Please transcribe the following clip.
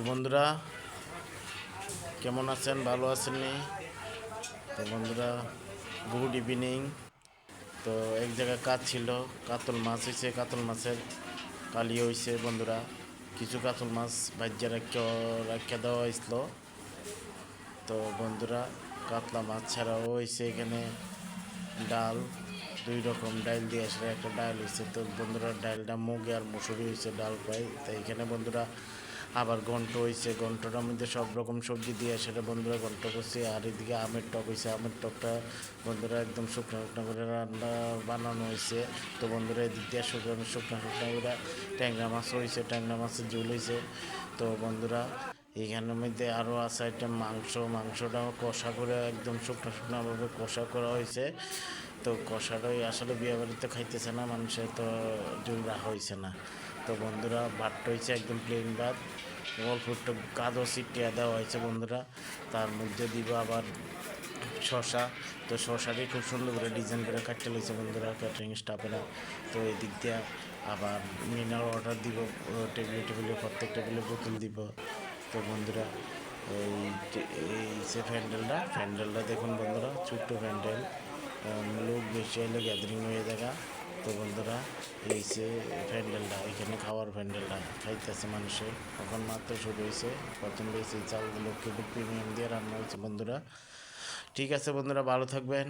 বন্ধুরা কেমন আছেন? ভালো আছেন নি? তো বন্ধুরা গুড ইভিনিং। তো এক জায়গায় কাজ ছিল, কাতল মাছ হয়েছে, কাতল মাছের কালি হয়েছে বন্ধুরা। কিছু কাতল মাছ ভাজ্যা রাখিয়া দেওয়া হয়েছিল। তো বন্ধুরা কাতলা মাছ ছাড়াও হয়েছে এখানে ডাল, 2 রকম ডাল দিয়ে আসলে একটা ডাল হয়েছে। তো বন্ধুরা ডালটা মুগে আর মুসুরি হয়েছে, ডাল পাই। তাই এখানে বন্ধুরা আবার ঘন্ট হয়েছে, ঘন্টটার মধ্যে সব রকম সবজি দিয়ে সেটা বন্ধুরা ঘন্ট করছে। আর এদিকে আমের টক হয়েছে, আমের টকটা বন্ধুরা একদম শুকনো শুকনো করে রান্না বানানো হয়েছে। তো বন্ধুরা এদিক দিয়ে শুকনো শুকনো শুকনো করে ট্যাংরা মাছ হয়েছে, ট্যাংরা মাছের ঝোল হয়েছে। তো বন্ধুরা এইখানের মধ্যে আরও আছে আইটেম মাংসটাও কষা করে একদম শুকনো শুকনোভাবে কষা করা হয়েছে। তো কষাটাই আসলে বিয়ে বাড়িতে খাইতেছে না মানুষের, তো ঝোল রাখা হয়েছে না। তো বন্ধুরা ভাতটা হয়েছে একদম প্লেন ভাত, অল্প একটু কাদো ছিটিয়ে দেওয়া হয়েছে বন্ধুরা। তার মধ্যে দিব আবার শশা। তো শশাটি খুব সুন্দর করে ডিজাইন করে কাটতে লইছে বন্ধুরা ক্যাটারিং স্টাফেরা। তো এই দিক দিয়ে আবার মিনার অর্ডার দিব, টেবিলে প্রত্যেক টেবিলে বোতল দিব। তো বন্ধুরা এই এই যে প্যান্ডেলটা দেখুন বন্ধুরা, ছোট্ট প্যান্ডেল, লোক বেশি হলে গ্যাদারিং হয়ে দেখা। তো বন্ধুরা এই যে প্যান্ডেলটা, এখানে খাওয়ার প্যান্ডেলটা খাইতেছে মানুষে, এখন মাত্র শুরু হয়েছে। প্রথম দিয়েছে এই চালগুলো কেটে প্রিমিয়াম দিয়ে রান্না হয়েছে বন্ধুরা। ঠিক আছে বন্ধুরা, ভালো থাকবেন।